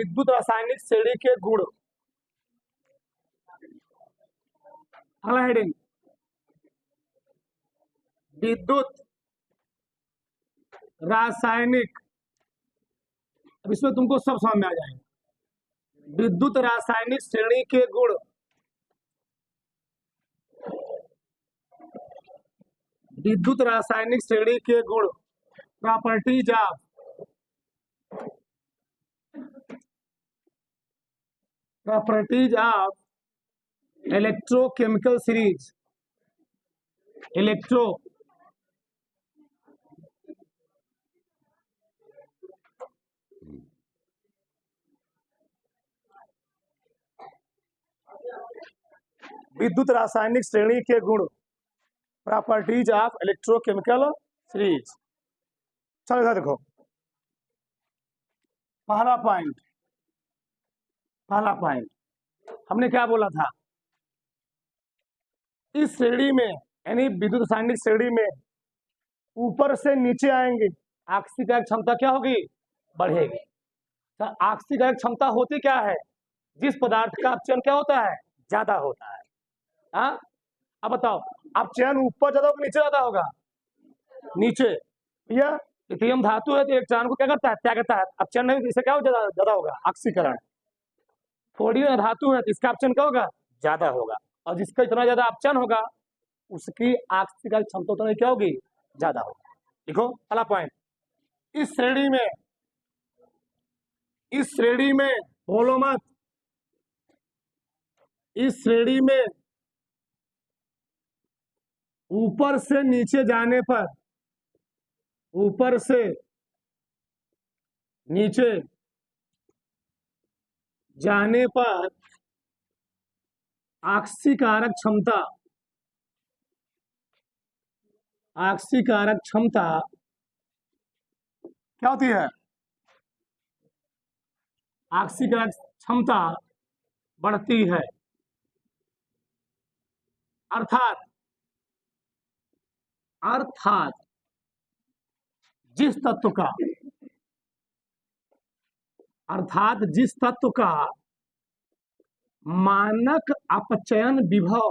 विद्युत रासायनिक श्रेणी के गुण। अगला हेडिंग, विद्युत रासायनिक। अब इसमें तुमको सब समझ में आ जाएगा। विद्युत रासायनिक श्रेणी के गुण। विद्युत रासायनिक श्रेणी के गुण, properties of electrochemical series. Electro विद्युत रासायनिक श्रेणी के गुण, प्रॉपर्टीज ऑफ इलेक्ट्रोकेमिकल सीरीज। चलो इधर देखो, पहला पॉइंट हमने क्या बोला था, इस श्रेणी में यानी विद्युत रासायनिक श्रेणी में ऊपर से नीचे आएंगे, आक्सीकरण क्षमता क्या होगी, बढ़ेगी। तो आक्सीकरण क्षमता होती क्या है, जिस पदार्थ का अपचयन क्या होता है, ज्यादा होता है। हाँ, अब बताओ अपचयन ऊपर ज्यादा होगा नीचे ज्यादा होगा, नीचे। भैया लिथियम धातु है तो इलेक्ट्रॉन को क्या करता है, त्याग करता है। अपचयन नहीं, इससे क्या ज्यादा होगा, ऑक्सीकरण। सोडियम धातु है तो इसका अपचयन क्या होगा, ज्यादा होगा। और जिसका इतना ज्यादा अपचयन होगा उसकी ऑक्सीकरण क्षमता उतना क्या होगी, ज्यादा होगी। देखो पहला पॉइंट, इस श्रेणी में बोलो मत, इस श्रेणी में ऊपर से नीचे जाने पर, ऊपर से नीचे जाने पर ऑक्सीकारक क्षमता क्या होती है, ऑक्सीकारक क्षमता बढ़ती है। अर्थात जिस तत्व का मानक अपचयन विभव,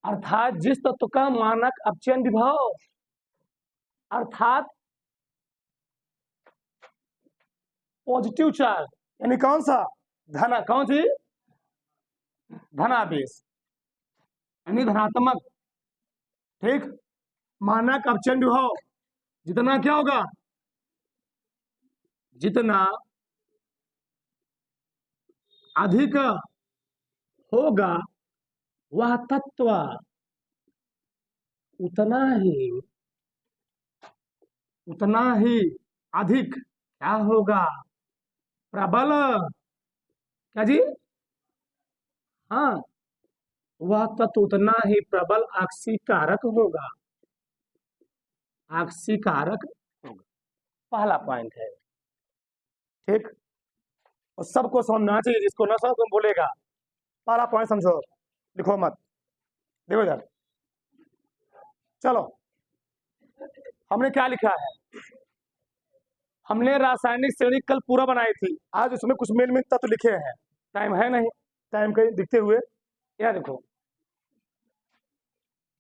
अर्थात जिस तत्व का मानक अपचयन विभव, अर्थात पॉजिटिव चार्ज, यानी कौन सा, कौन सी, धनावेश यानी धनात्मक। ठीक, मानक अपचयन विभव जितना क्या होगा, जितना अधिक होगा वह तत्व उतना ही अधिक क्या होगा, प्रबल। क्या जी, हाँ, वह तत्व उतना ही प्रबल ऑक्सीकारक होगा, पहला पॉइंट है। ठीक, और सबको समझना चाहिए, जिसको ना समझ तुम बोलेगा। पहला पॉइंट समझो, लिखो मत, देखो इधर। चलो हमने क्या लिखा है, हमने रासायनिक श्रेणी कल पूरा बनाई थी, आज उसमें कुछ मेल में तत्व लिखे हैं। टाइम है नहीं, टाइम के दिखते हुए यह देखो,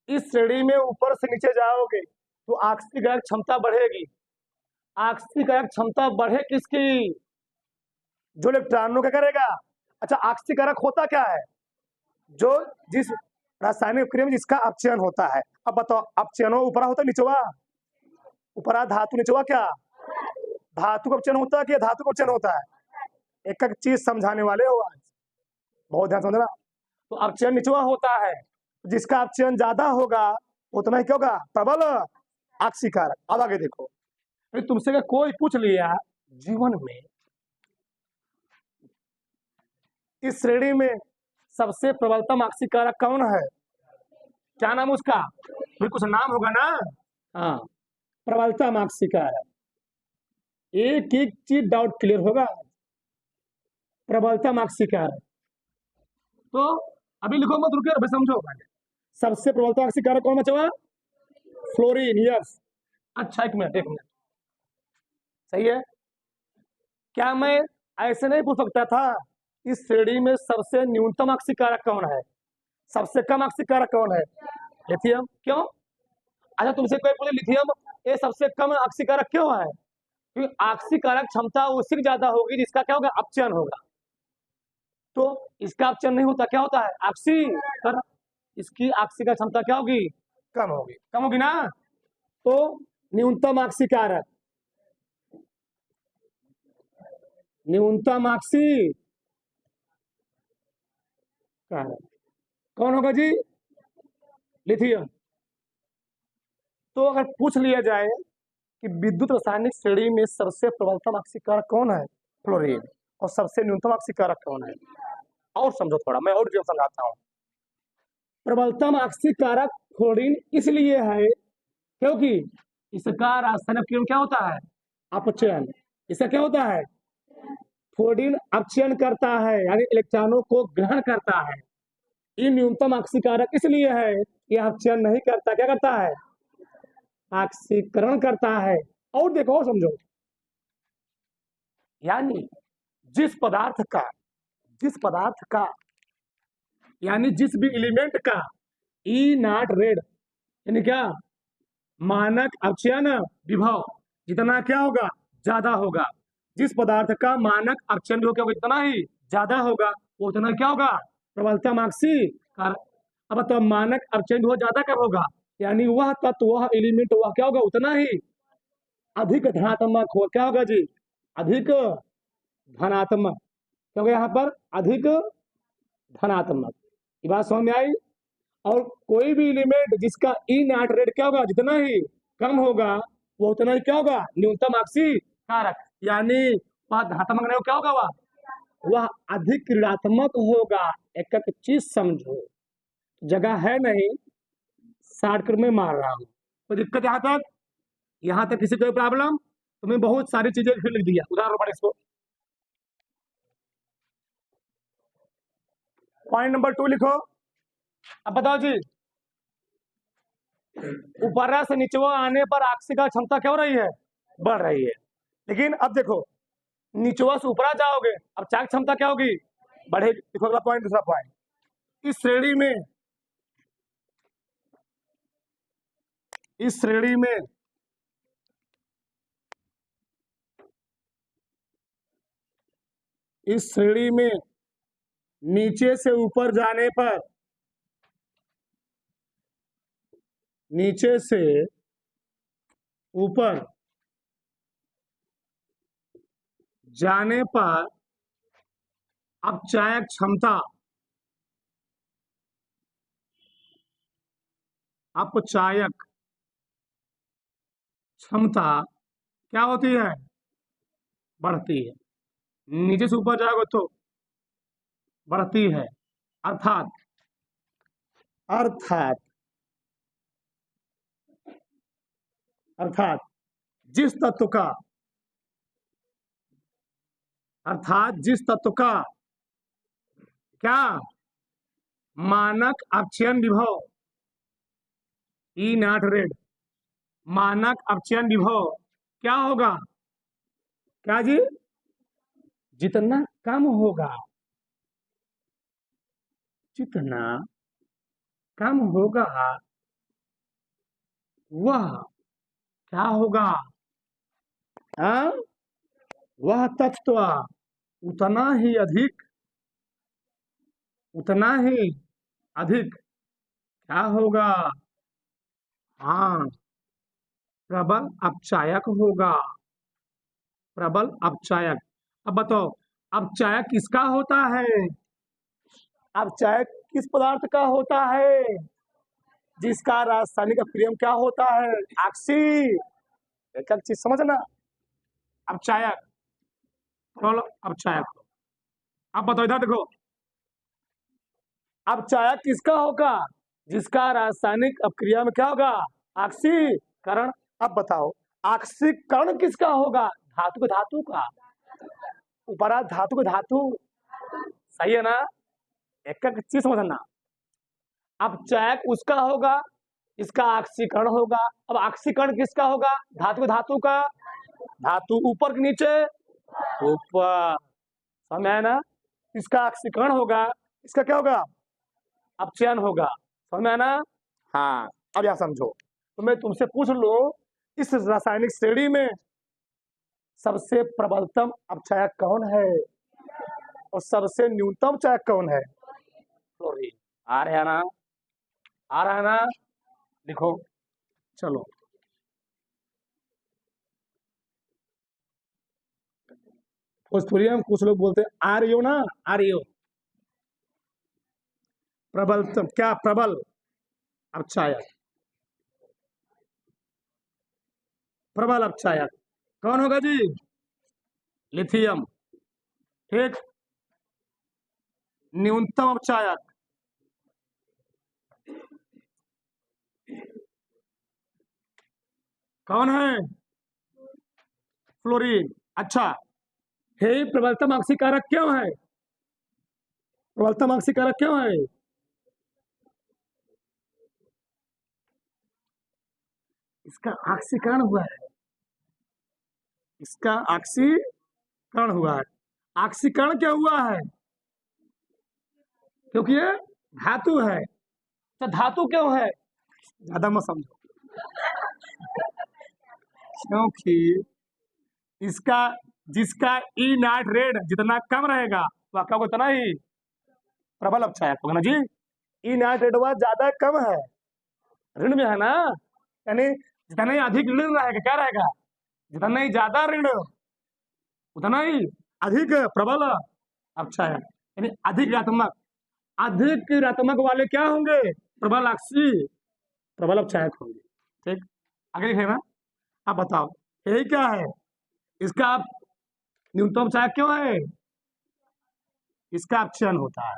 इस श्रेणी में ऊपर से नीचे जाओगे तो ऑक्सीकरण क्षमता बढ़ेगी। ऑक्सीकरण क्षमता बढ़े किसकी, जो इलेक्ट्रॉनों क्या करेगा। अच्छा, ऑक्सीकारक होता क्या है, जो जिस रासायनिक क्रिया में जिसका अपचयन होता है। अब बताओ अपचयन ऊपरा होता है निचवा, ऊपरा धातु निचवा क्या, धातु का अपचयन होता है कि धातु का अपचयन होता है, एक एक चीज समझाने वाले हो आज, बहुत ध्यान समझना। तो अपचयन निचवा होता है, जिसका अपचयन ज्यादा होगा उतना ही क्या होगा, प्रबल ऑक्सीकारक। अब आगे देखो, तुमसे कोई पूछ लिया जीवन में इस श्रेणी में सबसे प्रबलतम ऑक्सीकारक कौन है, क्या नाम उसका, फिर कुछ नाम होगा ना। हाँ, प्रबलतम ऑक्सीकारक, एक एक चीज डाउट क्लियर होगा। प्रबलतम ऑक्सीकारक, तो अभी लिखो मत, रुको अभी समझो। सबसे प्रबलतम ऑक्सीकारक कौन बचा, फ्लोरीन, यस। अच्छा, एक मिनट एक मिनट, सही है। क्या मैं ऐसे नहीं पूछ सकता था इस श्रेणी में सबसे न्यूनतम ऑक्सीकारक कौन है, सबसे कम ऑक्सीकारक कौन है? लिथियम। क्यों? अच्छा, तुमसे कोई पूछे लिथियम ये सबसे कम ऑक्सीकारक क्यों है? क्योंकि ऑक्सीकारक क्षमता उसी की ज्यादा होगी जिसका क्या होगा, अपचयन होगा। तो इसका अपचयन नहीं होता, क्या होता है, ऑक्सीकरण। इसकी ऑक्सीकरण क्षमता क्या होगी, कम होगी, कम होगी ना। तो न्यूनतम ऑक्सीकारक, न्यूनतम ऑक्सीकारक कौन होगा जी, लिथियम। तो अगर पूछ लिया जाए कि विद्युत रासायनिक श्रेणी में सबसे प्रबलतम ऑक्सीकारक कौन है, फ्लोरीन, और सबसे न्यूनतम ऑक्सीकारक कौन है, और समझो थोड़ा, मैं और जो समझाता हूँ। प्रबलतम ऑक्सीकारक फ्लोरीन इसलिए है क्योंकि इसका रासायनिक क्रिया क्या होता है, अपचयन। इसका क्या होता है, फ्लोरीन अपचयन करता है, यानी इलेक्ट्रॉनों को ग्रहण करता है। ये न्यूनतम ऑक्सीकारक इसलिए है कि अपचयन नहीं करता, क्या करता है, ऑक्सीकरण करता है। और देखो और समझो, यानी जिस पदार्थ का, जिस पदार्थ का, यानी जिस भी एलिमेंट का ई नॉट रेड, यानी क्या, मानक अपचयन विभव जितना क्या होगा, ज्यादा होगा। जिस पदार्थ का मानक अपचयन विभव क्या होगा, जितना ही ज्यादा होगा, वो उतना क्या होगा, प्रबलतम ऑक्सीकारक। अब तो मानक अपचयन विभव ज्यादा कब होगा, यानी वह तत्व, वह एलिमेंट, वह क्या होगा, उतना ही अधिक धनात्मक हो, क्या होगा जी, अधिक धनात्मक, क्योंकि यहाँ पर अधिक धनात्मक। ये बात समझ में आई। और कोई भी एलिमेंट जिसका ई नॉट रेट क्या होगा, जितना ही कम होगा, वो उतना ही क्या होगा, न्यूनतम ऑक्सीकारक। यानी वह धनात्मक नहीं, क्या होगा, वह अधिक ऋणात्मक होगा। एक एक चीज समझो, जगह है नहीं, शॉर्टकट में मार रहा हूं, कोई दिक्कत यहाँ तक, यहाँ तक किसी कोई प्रॉब्लम? तुम्हें बहुत सारी चीजें फिर लिख दिया, उदाहरण पढ़ इसको। पॉइंट नंबर 2 लिखो। अब बताओ जी, ऊपर से नीचे आने पर ऑक्सीकरण क्षमता क्या हो रही है, बढ़ रही है। लेकिन अब देखो, नीचवा से ऊपर जाओगे, अब चालक क्षमता क्या होगी, बढ़ेगी। देखो अगला पॉइंट, दूसरा पॉइंट, इस श्रेणी में, इस श्रेणी में इस श्रेणी में नीचे से ऊपर जाने पर, नीचे से ऊपर जाने पर अपचायक क्षमता, अपचायक क्षमता क्या होती है, बढ़ती है। नीचे से ऊपर जाओगे तो बढ़ती है। अर्थात, अर्थात अर्थात जिस तत्व का, अर्थात जिस तत्व का क्या, मानक अपचयन विभव ई नॉट रेड, मानक अपचयन विभव क्या होगा, क्या जी, जितना कम होगा, जितना कम होगा वह क्या होगा, हाँ? वह तत्व उतना ही अधिक, उतना ही अधिक क्या होगा, हाँ, प्रबल अपचायक होगा, प्रबल अपचायक। अब बताओ, अपचायक किसका होता है, अपचायक किस पदार्थ का होता है, जिसका रासायनिक अपक्रियम क्या होता है, ऑक्सी। एक चीज समझना, अपचायक, प्रबल अपचायक। अब बताओ इधर देखो, अपचायक किसका होगा, जिसका रासायनिक अपक्रिया में क्या होगा, ऑक्सीकरण। अब बताओ, ऑक्सीकरण किसका होगा, धातु के धातु का, ऊपर धातु के धातु, सही है ना। एक एक चीज समझना, अपचायक उसका होगा इसका ऑक्सीकरण होगा। अब ऑक्सीकरण किसका होगा? धातु धातु का। धातु ऊपर के नीचे, ऊपर। समझ आया ना? इसका ऑक्सीकरण होगा, इसका क्या होगा? अपचयन होगा। समझ में आया ना? हाँ, अब यह समझो, तो मैं तुमसे पूछ लूं, इस रासायनिक श्रेणी में सबसे प्रबलतम अपचायक कौन है और सबसे न्यूनतम चायक कौन है? क्लोरीन। आ रहा है ना? आ रहा है ना? लिखो। चलो, भोजपुरी में कुछ लोग बोलते हैं आ रही हो ना, आ रही हो। प्रबलतम क्या? प्रबल अपचायक, प्रबल अपचायक कौन होगा जी? लिथियम। ठीक। न्यूनतम अपचायक कौन है? फ्लोरीन। अच्छा, हे प्रबलतम ऑक्सीकारक क्यों है? प्रबलतम ऑक्सीकारक क्यों है? इसका ऑक्सीकरण हुआ है, इसका ऑक्सीकरण हुआ है। ऑक्सीकरण क्या हुआ है? क्योंकि ये धातु है। तो धातु क्यों है? ज्यादा मत समझो। क्योंकि इसका, जिसका ई नाट रेट जितना कम रहेगा तो आपका उतना ही प्रबल अपचायक होगा ना जी। ई नाट रेट ज्यादा कम है, ऋण में है ना, यानी जितना ही अधिक ऋण रहेगा क्या रहेगा? जितना ही ज्यादा ऋण उतना ही अधिक प्रबल अपचायक, यानी अधिक ऋणात्मक। अधिक ऋणात्मक वाले क्या होंगे? प्रबल ऑक्सी, प्रबल अपचायक होंगे। ठीक, आगे लिखे ना। आप बताओ, यही क्या है? इसका न्यूनतम अपचायक क्यों है? इसका अपचयन होता है,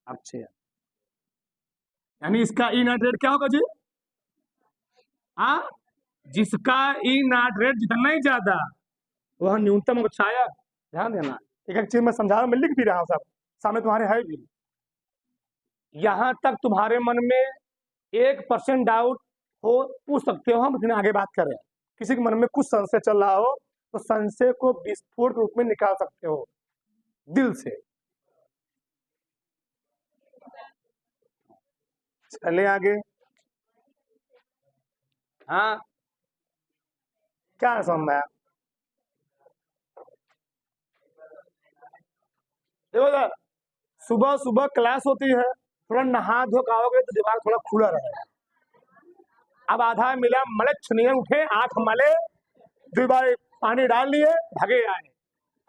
अपचयन, यानी इसका ई नाइट्रेट क्या होगा जी? हाँ, जिसका ई नाइट्रेट जितना ही ज्यादा वह न्यूनतम अपचायक। ध्यान देना, एक एक चीज मैं समझा रहा हूं, मैं लिख भी रहा हूं, सब सामने तुम्हारे है भी। यहां तक तुम्हारे मन में 1% डाउट हो, पूछ सकते हो, हम इतने आगे बात करें। किसी के मन में कुछ संशय चल रहा हो तो संशय को विस्फोट रूप में निकाल सकते हो दिल से। चले आगे। हाँ, क्या है समझ में आया? देखो सर, सुबह सुबह क्लास होती है, थोड़ा नहा धो के आओगे तो दिमाग थोड़ा खुला रहेगा। अब आधा मिला मले छुनिए उठे, आंख मले, 2 बार पानी डाल लिए, भगे आए।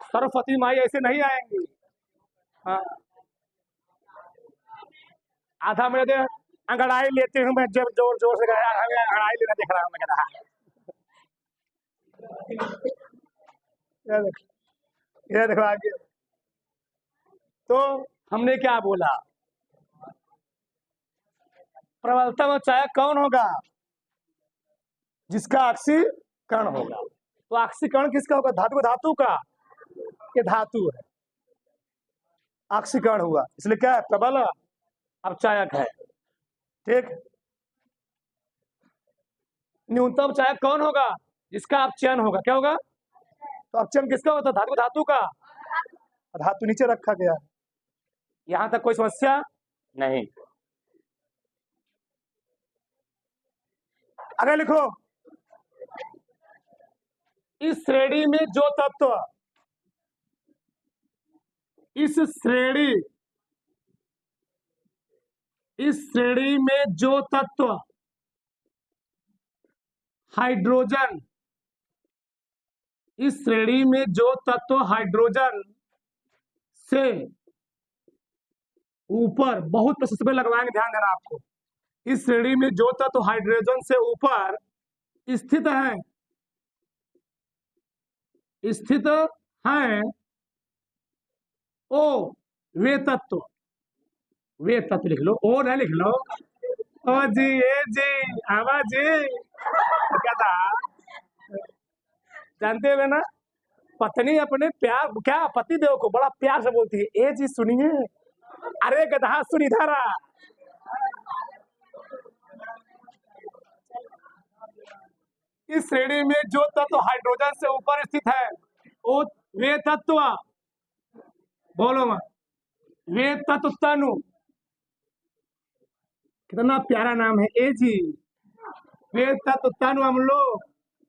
सरस्वती माई ऐसे नहीं आएंगी। हाँ, आधा मिनट अंगड़ाई लेते हूँ मैं, जब जोर जोर से गया अंगड़ाई लेना देख रहा हूँ मैं, कहा ये देखो आगे। तो हमने क्या बोला? प्रबलतम अपचायक कौन होगा? जिसका ऑक्सीकरण होगा। तो ऑक्सीकरण किसका होगा? धातु का, धातु का। ये धातु है, ऑक्सीकरण हुआ, इसलिए क्या है? प्रबल अपचायक है। ठीक। न्यूनतम अपचायक कौन होगा? जिसका अपचयन होगा। क्या होगा? तो अपचयन किसका होता है? धातु धातु का। धातु नीचे रखा गया, यहां तक कोई समस्या नहीं। अगर लिखो, इस श्रेणी में जो तत्व, इस श्रेणी, इस श्रेणी में जो तत्व हाइड्रोजन, इस श्रेणी में जो तत्व हाइड्रोजन से ऊपर, बहुत प्रशस्त में लगवाएंगे, ध्यान देना आपको। इस श्रेणी में जो तत्व हाइड्रोजन से ऊपर स्थित है, स्थित है, ओ वे तत्व, वे तत्व लिख लो, ओ ना लिख लो। ओ जी, ए जी, आवा जी, क्या था? जानते हुए ना, पत्नी अपने प्यार, क्या पति देव को बड़ा प्यार से बोलती है, ए जी सुनिए, अरे गधा सुन इधर आ। इस श्रेणी में जो तत्व हाइड्रोजन से ऊपर स्थित है वो वे तत्व, बोलो मत, वे तत्व तनु, कितना प्यारा नाम है ए जी। वे तत्व तनु अम्लों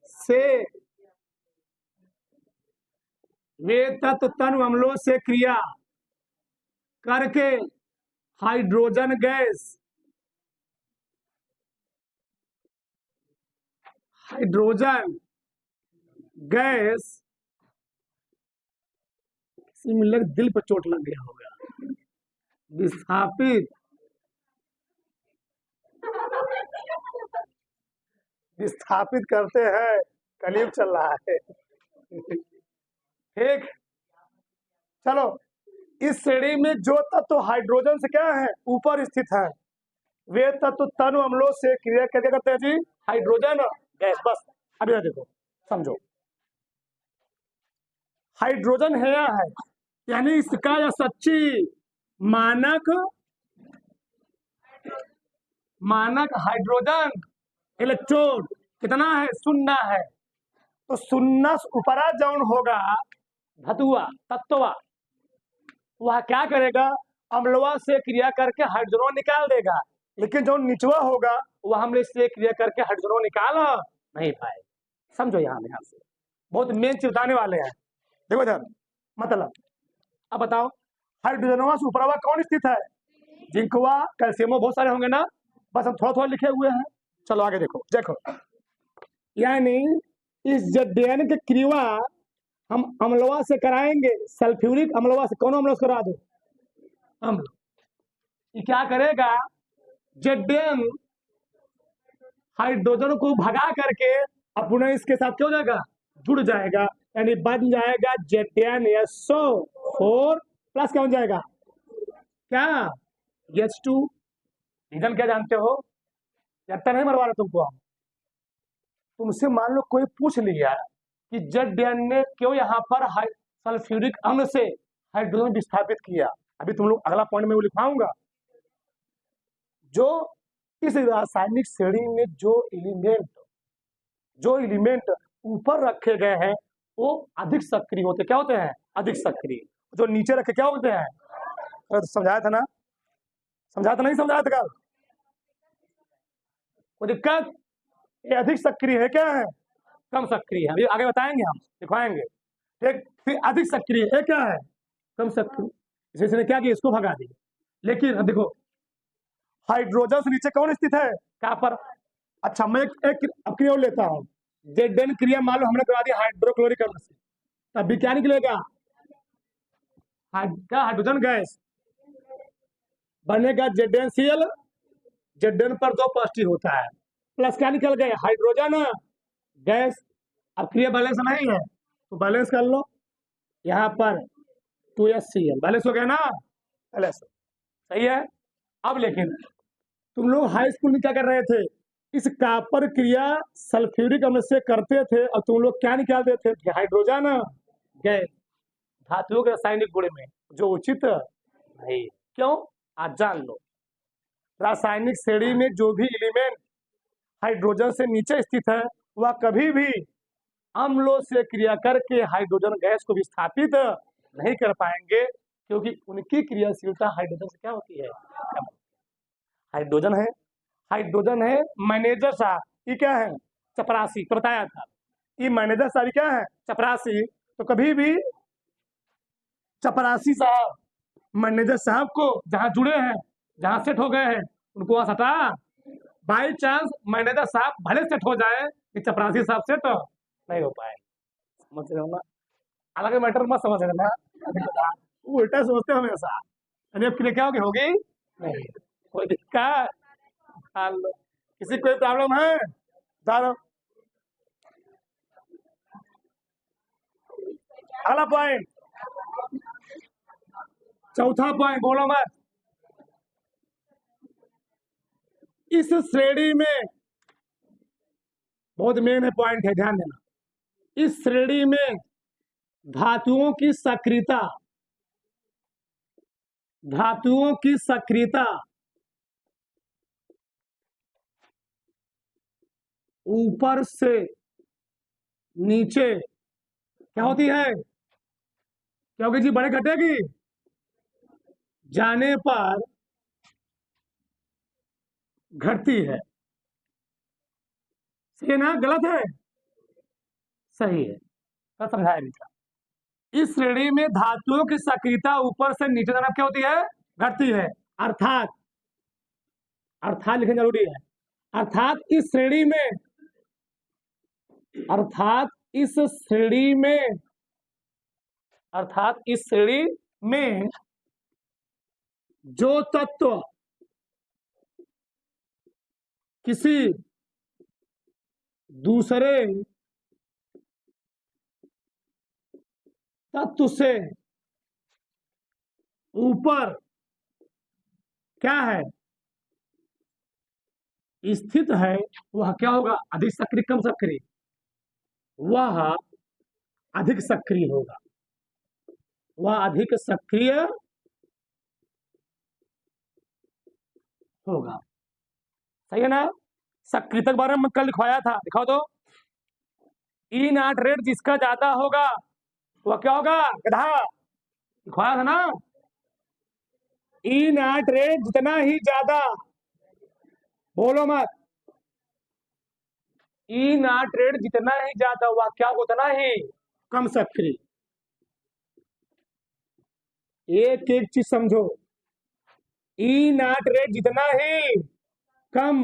से, वे तत्व तनु अम्लों से क्रिया करके हाइड्रोजन गैस, हाइड्रोजन गैस, किसी में लग दिल पर चोट लग गया होगा, विस्थापित, विस्थापित करते हैं। कलयुग चल रहा है। ठीक, चलो, इस श्रेणी में जो तत्व हाइड्रोजन से क्या है ऊपर स्थित है वे तत्व तनु अम्लों से क्रिया करके करते हैं जी हाइड्रोजन गैस। बस अभी देखो, समझो, हाइड्रोजन है या है, यानी इसका यह सच्ची मानक, मानक हाइड्रोजन इलेक्ट्रोड कितना है, 0 है। तो 0 ऊपरा जौन होगा धतुआ तत्वा, वह क्या करेगा, अम्लवा से क्रिया करके हाइड्रोजन निकाल देगा, लेकिन जो निचवा होगा वह अम्ल से क्रिया करके हाइड्रोजन निकाल नहीं पाए। समझो, यहाँ से बहुत मेन चीज बताने वाले हैं। देखो इधर, मतलब अब बताओ, हाइड्रोजनवा से ऊपरवा कौन स्थित है, जिंकवा, कैल्शियम, बहुत सारे होंगे ना, बस हम थोड़ा थोड़ा लिखे हुए हैं। चलो आगे देखो, देखो, यानी इस जड्यन के क्रिया हम अम्लवा से कराएंगे, सल्फ्यूरिक अम्लवा से, कौन अम्ल से करा दो, अम्ल। ये क्या करेगा, जड्यन हाइड्रोजन को भगा करके अपने इसके साथ क्या हो जाएगा, जुड़ जाएगा, यानी बन जाएगा ZnSO4 प्लस क्या हो जाएगा, क्या H2। रीजन क्या जानते हो, लगता नहीं मरवा रहा तुमको हम, तुमसे मान लो कोई पूछ लिया कि ZN ने क्यों यहाँ पर सल्फ्यूरिक अम्ल से हाइड्रोजन विस्थापित किया, अभी तुम लोग अगला पॉइंट में वो लिखवाऊंगा। जो इस रासायनिक श्रेणी में जो एलिमेंट ऊपर रखे गए हैं वो अधिक सक्रिय होते, क्या होते हैं, अधिक सक्रिय। जो नीचे रखे क्या होते हैं, तो समझाया था ना, समझाया था नहीं समझाया था कल, कोई दिक्कत, ये अधिक सक्रिय है, क्या है, कम सक्रिय है, अभी आगे बताएंगे, हम दिखाएंगे। ठीक, फिर अधिक सक्रिय है क्या है, कम सक्रिय, इसने क्या किया, इसको भगा दिया। लेकिन अब देखो, हाइड्रोजन से नीचे कौन स्थित है, कहां पर, अच्छा मैं एक अब क्रिया लेता हूं, ZN क्रिया मान लो हमने करा दी हाइड्रोक्लोरिक अम्ल से, तब क्या निकलेगा, हाइड्रोजन गैस बनेगा ZnCl, ZN पर 2 पॉजिटिव होता है, प्लस क्या निकल गए, हाइड्रोजन गैस। अब क्रिया बैलेंस नहीं है तो बैलेंस कर लो, यहाँ पर 2HCl बैलेंस हो गया ना, बैलेंस सही है। अब लेकिन तुम लोग हाई स्कूल में क्या कर रहे थे, इस कॉपर क्रिया सल्फ्यूरिक अम्ल से करते थे और तुम लोग क्या निकालते थे, हाइड्रोजन गैस। धातुओं के रासायनिक गुण में जो उचित नहीं, क्यों, आज जान लो। रासायनिक श्रेणी में जो भी एलिमेंट हाइड्रोजन से नीचे स्थित है वह कभी भी अम्लों से क्रिया करके हाइड्रोजन गैस को विस्थापित नहीं कर पाएंगे, क्योंकि उनकी क्रियाशीलता हाइड्रोजन से क्या होती है, हाइड्रोजन है मैनेजर साहब, ये क्या है, चपरासी, तो बताया था, ये मैनेजर साहब क्या है, चपरासी। तो कभी भी चपरासी साहब मैनेजर साहब को जहां जुड़े हैं, जहां सेट हो गए हैं, उनको वहां हटा, बाई चांस मैनेजर साहब भले सेट हो जाए कि चपरासी साहब सेट नहीं हो पाए, समझ रहे हो ना, अलग मैटर मत समझ लेना, उल्टा सोचते हो हमेशा, अब क्या होगी नहीं, कोई दिक्कत, किसी कोई प्रॉब्लम है, दारो अगला पॉइंट, चौथा पॉइंट बोलो मत। इस श्रेणी में बहुत मेन है पॉइंट है, ध्यान देना, इस श्रेणी में धातुओं की सक्रियता, धातुओं की सक्रियता ऊपर से नीचे क्या होती है, क्या होगी जी, बढ़े घटेगी, जाने पर घटती है। सही है ना, गलत है? सही है, तो समझाया नहीं था। इस श्रेणी में धातुओं की सक्रियता ऊपर से नीचे तरफ क्या होती है, घटती है। अर्थात, अर्थात लिखना जरूरी है। अर्थात इस श्रेणी में, अर्थात इस श्रेणी में, अर्थात इस श्रेणी में जो तत्व किसी दूसरे तत्व से ऊपर क्या है, स्थित है, वह क्या होगा, अधिक सक्रिय कम सक्रिय, वह अधिक सक्रिय होगा, वह अधिक सक्रिय होगा। सही है ना? सक्रियता के बारे में कल लिखवाया था, दिखाओ तो। ई नाट रेट जिसका ज्यादा होगा वह क्या होगा, गधा, लिखवाया था ना। ई नाट रेट जितना ही ज्यादा, बोलो मत, ई नाट रेट जितना ही ज्यादा हुआ क्या होगा, उतना ही कम सक्रिय। एक एक चीज समझो, ई नाट रेट जितना ही कम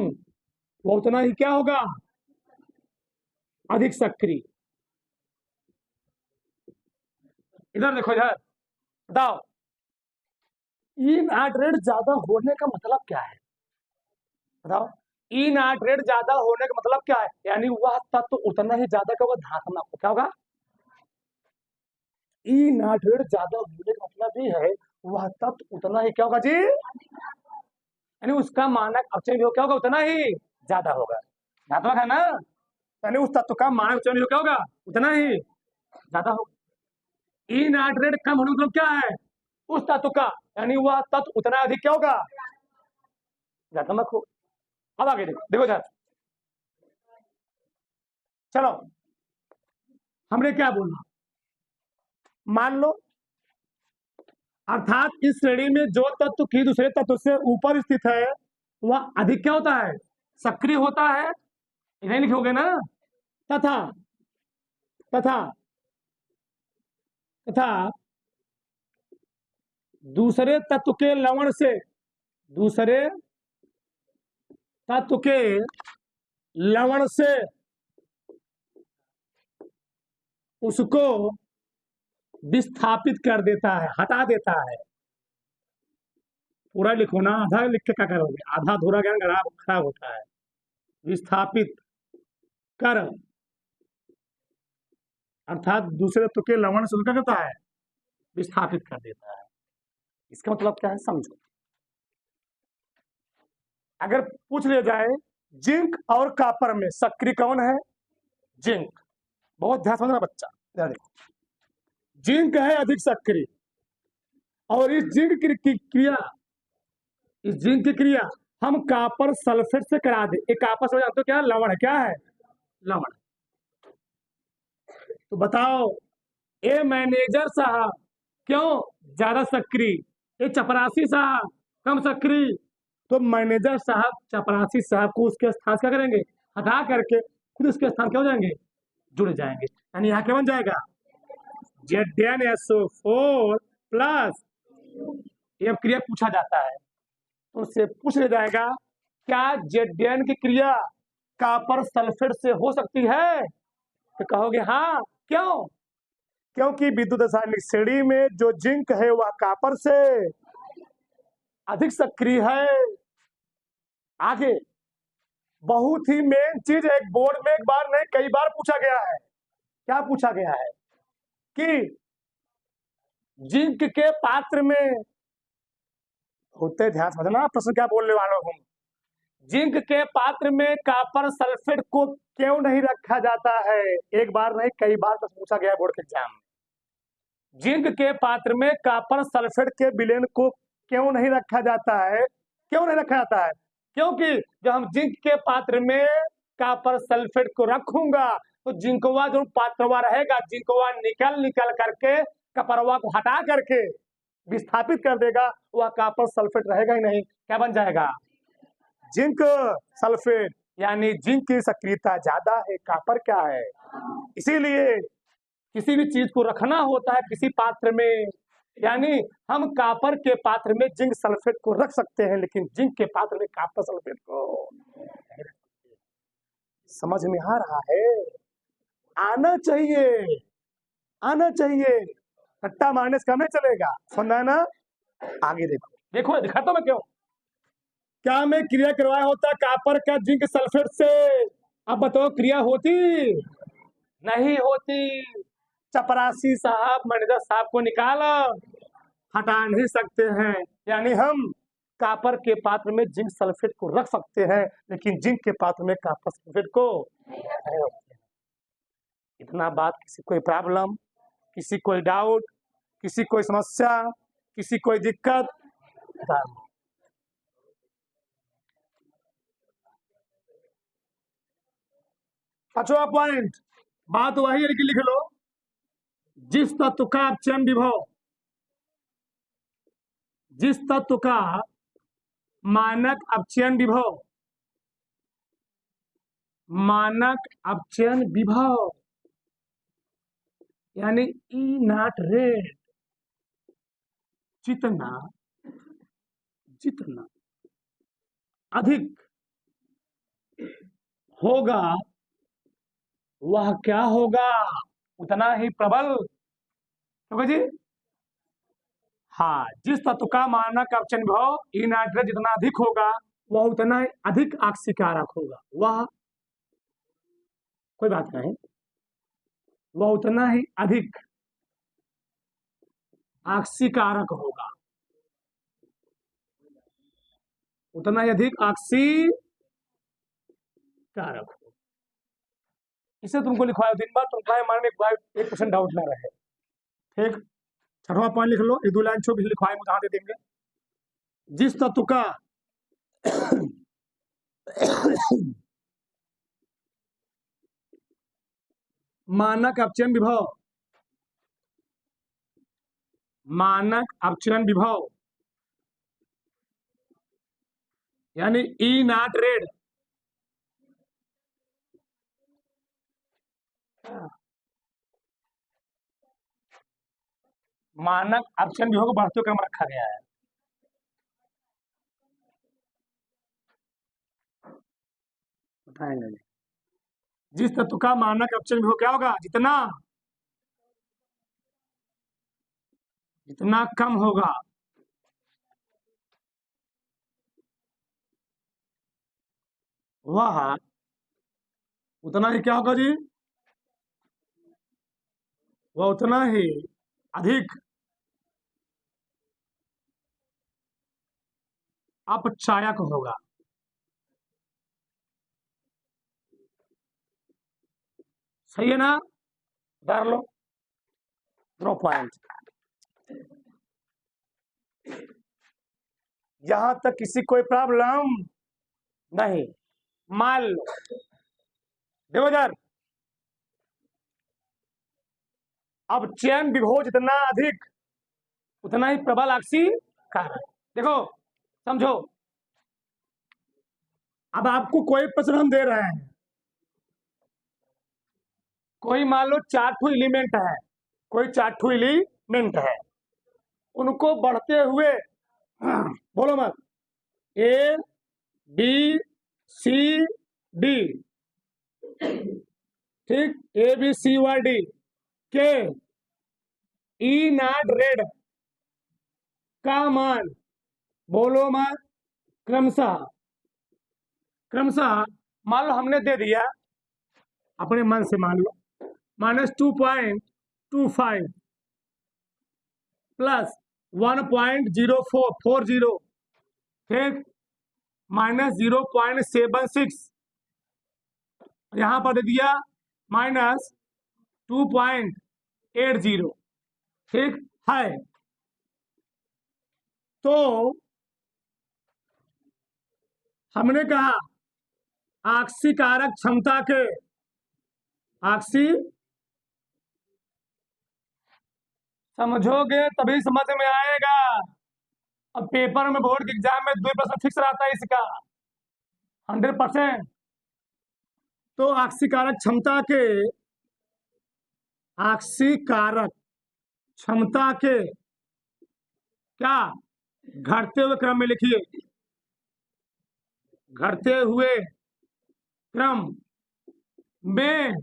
वो उतना ही क्या होगा, अधिक सक्रिय। इधर देखो, इधर बताओ, ई नाट रेट ज्यादा होने का मतलब क्या है, बताओ। ई नाट रेट ज्यादा होने का मतलब क्या है, यानी वह तत्व उतना ही ज्यादा क्या होगा, धात्मक क्या होगा। ई नाट रेट ज्यादा होने का मतलब ही है वह तत्व उतना ही क्या होगा जी, यानी उसका मानक अवचय भी क्या होगा, उतना ही ज्यादा होगा। धात्मक है ना, यानी उस तत्व का मानक अवचय भी क्या होगा, उतना ही ज्यादा होगा। ई नाट रेट कम होने का मतलब क्या है, उस तत्व का, यानी वह तत्व उतना अधिक क्या होगा, धात्मक हो। अब आगे देखो, देखो सर, चलो हमने क्या बोला, मान लो, अर्थात इस श्रेणी में जो तत्व की दूसरे तत्व से ऊपर स्थित है वह अधिक क्या होता है, सक्रिय होता है। इन्हें लिखोगे ना, तथा तथा तथा दूसरे तत्व के लवण से, दूसरे तत्व के लवण से उसको विस्थापित कर देता है, हटा देता है। पूरा लिखो ना, आधा लिख के क्या करोगे, आधा अधूरा ज्ञान खराब होता है। विस्थापित कर, अर्थात दूसरे तत्व के लवण से क्या करता है, विस्थापित कर देता है। इसका मतलब क्या है, समझो। अगर पूछ लिया जाए जिंक और कॉपर में सक्रिय कौन है, जिंक, बहुत ध्यान समझना बच्चा, देखो जिंक है अधिक सक्रिय, और इस जिंक की क्रिया, इस जिंक की क्रिया हम कॉपर सल्फेट से करा दे। एक आपस में जानते हो क्या लवण है, क्या है, लवण। तो बताओ, ए मैनेजर साहब क्यों ज्यादा सक्रिय, ये चपरासी साहब कम सक्रिय। तो मैनेजर साहब चपरासी साहब को उसके स्थान क्या करेंगे, हटा करके खुद उसके स्थान क्या हो जाएंगे, जुड़ जाएंगे। यानी यहाँ क्या बन जाएगा, ZnSO4 प्लस। ये क्रिया पूछा जाता है तो उससे पूछ लिया जाएगा, क्या Zn की क्रिया कॉपर सल्फेट से हो सकती है, तो कहोगे हाँ, क्यों, क्योंकि विद्युत रासायनिक श्रेणी में जो जिंक है वह कॉपर से अधिक सक्रिय है। आगे बहुत ही मेन चीज, एक बोर्ड में एक बार नहीं कई बार पूछा गया है। क्या पूछा गया है कि जिंक के पात्र में, होते ध्यान समझना प्रश्न क्या बोलने वाला हूं, जिंक के पात्र में कॉपर सल्फेट को क्यों नहीं रखा जाता है। एक बार नहीं कई बार प्रश्न पूछा गया बोर्ड के एग्जाम में, जिंक के पात्र में कॉपर सल्फेट के विलयन को क्यों नहीं रखा जाता है, क्यों नहीं रखा जाता है, क्योंकि जब हम जिंक के पात्र में कॉपर सल्फेट को रखूंगा तो जिंकवा जो पात्रवा रहेगा, जिंकवा निकल निकल करके कपरवा को हटा करके विस्थापित कर देगा, वह कॉपर सल्फेट रहेगा ही नहीं, क्या बन जाएगा? Zinc sulphate. यानी जिंक की सक्रियता ज्यादा है, कॉपर क्या है। इसीलिए किसी भी चीज को रखना होता है किसी पात्र में, यानी हम कॉपर के पात्र में जिंक सल्फेट को रख सकते हैं, लेकिन जिंक के पात्र में कॉपर सल्फेट को नहीं रख सकते। समझ में आ रहा है? आना चाहिए, आना चाहिए। रट्टा मारने से काम नहीं चलेगा, सुनना है ना? आगे देखो, देखो दिखाता मैं क्यों। क्या मैं क्रिया करवाया होता कॉपर का जिंक सल्फेट से? अब बताओ, क्रिया होती? नहीं होती। चपरासी साहब, मैनेजर साहब को निकाला, हटा नहीं सकते हैं। यानी हम कॉपर के पात्र में जिंक सल्फेट को रख सकते हैं, लेकिन जिंक के पात्र में कॉपर सल्फेट को नहीं रख सकते। इतना बात, किसी कोई प्रॉब्लम, किसी कोई डाउट, किसी कोई समस्या, किसी कोई दिक्कत? पांचवा पॉइंट, बात वही है लेकिन लिख लो। जिस तत्व का अपचयन विभव, जिस तत्व का मानक अपचयन विभव, मानक अपचयन विभव यानी ई नॉट रेट, जितना जितना अधिक होगा वह क्या होगा? उतना ही प्रबल। तो जी हाँ, जिस तत्व का मानक अपचयन विभव ई नॉट रेट जितना अधिक होगा वह उतना ही अधिक ऑक्सीकारक होगा। वह कोई बात नहीं, वह उतना ही अधिक ऑक्सीकारक होगा, उतना ही अधिक ऑक्सीकारक होगा। इसे तुमको लिखवाया दिन बाद, तुम्हारे मारने एक क्वेश्चन डाउट ना रहे। ठीक, छठवां पॉइंट लिख लो, एक दो लाइन छोड़ लिखवाए मुझे दे देंगे। जिस तत्व का मानक अपचयन विभव, मानक अपचयन विभव यानी ई नॉट रेट मानक अपचयन विभव को बढ़ते क्रम रखा गया है। बताएंगे जिस तत्व का मानक अपचयन विभव क्या होगा, जितना जितना कम होगा वह उतना ही क्या होगा जी? वह उतना ही अधिक अपचायक होगा। सही है ना? कर लो, नो पॉइंट। यहां तक किसी कोई प्रॉब्लम नहीं? मान लो देखो यार, अब चयन विभव जितना अधिक उतना ही प्रबल ऑक्सीकारक। देखो समझो, अब आपको कोई प्रश्न हम दे रहे हैं, कोई मान लो 4 ठो एलिमेंट है, कोई 4 ठो एलिमेंट है, उनको बढ़ते हुए बोलो मत, ए बी सी डी, ठीक, A B C Y D के ई नॉट रेड का मान बोलो मत क्रमशः क्रमशः मान लो हमने दे दिया, अपने मन से मान लो -2.25 प्लस 1.0440, ठीक, -0.76, यहां पर दे दिया -2.80, ठीक है। तो हमने कहा आक्सी कारक क्षमता के, आक्सी, समझोगे तभी समझ में आएगा। अब पेपर में बोर्ड के एग्जाम में 2% फिक्स रहता है इसका 100%। तो आक्सी कारक क्षमता के, आक्सी कारक क्षमता के क्या घटते हुए क्रम में लिखिए, घटते हुए क्रम में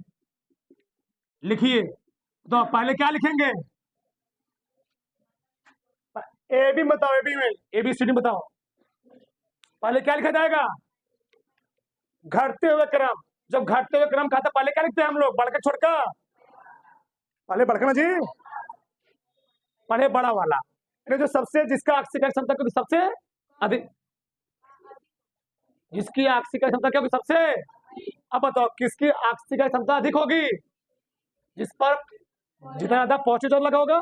लिखिए। तो पहले क्या लिखेंगे, ए बी बताओ, ए बी में ABCD बताओ। पहले क्या लिखा जाएगा, घटते हुए क्रम। जब घटते हुए क्रम खाता पहले क्या लिखते हैं हम लोग, बड़का छोटका, पहले बड़का ना जी, पहले बड़ा वाला। जो सबसे, जिसका आक्सी कारक क्षमता क्योंकि सबसे अधिक, जिसकी आक्सी कारक क्षमता क्योंकि सबसे, अब बताओ किसकी आक्सी कारक क्षमता अधिक होगी, जिस पर जितना ज्यादा पॉजिटिव चार्ज लगा होगा।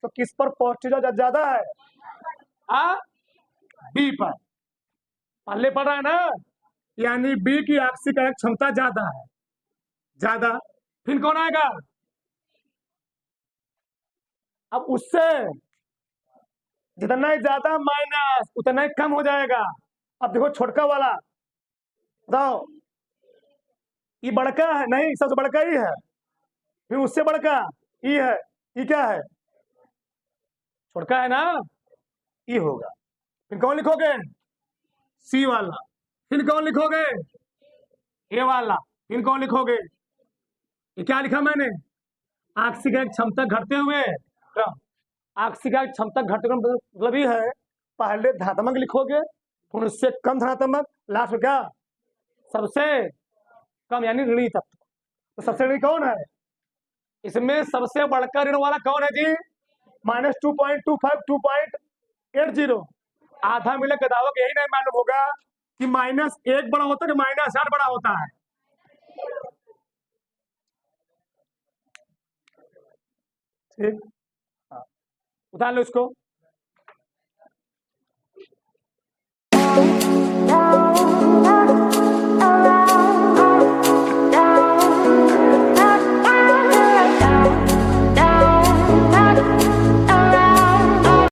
तो किस पर पॉजिटिव चार्ज ज्यादा है, बी पर। पहले पढ़ रहा है ना, यानी बी की आक्सी कारक क्षमता ज्यादा है, ज्यादा। फिर कौन आएगा, अब उससे जितना ही ज्यादा माइनस उतना ही कम हो जाएगा। अब देखो छोटका वाला, बताओ ये बड़का है, नहीं सबसे बड़का ही है, फिर उससे बड़का ई है, ई क्या है, छोटका है ना, ई होगा। फिर कौन लिखोगे, सी वाला। फिर कौन लिखोगे, ए वाला। फिर कौन लिखोगे, ये क्या लिखा मैंने, आक्सी कारक क्षमता घटते हुए क्रम। आक्सी कारक क्षमता घटते क्रम मतलब ये है, पहले धनात्मक लिखोगे, फिर उससे कम धनात्मक, लास्ट में क्या, सबसे कम यानी ऋणी तत्व। तो सबसे ऋणी कौन है, इसमें सबसे बड़का ऋण वाला कौन है जी, -2.25 2.80। आधा मिले के दावा यही नहीं मालूम होगा कि -1 बड़ा होता है कि -8 बड़ा होता है। ठीक, उतार लो इसको।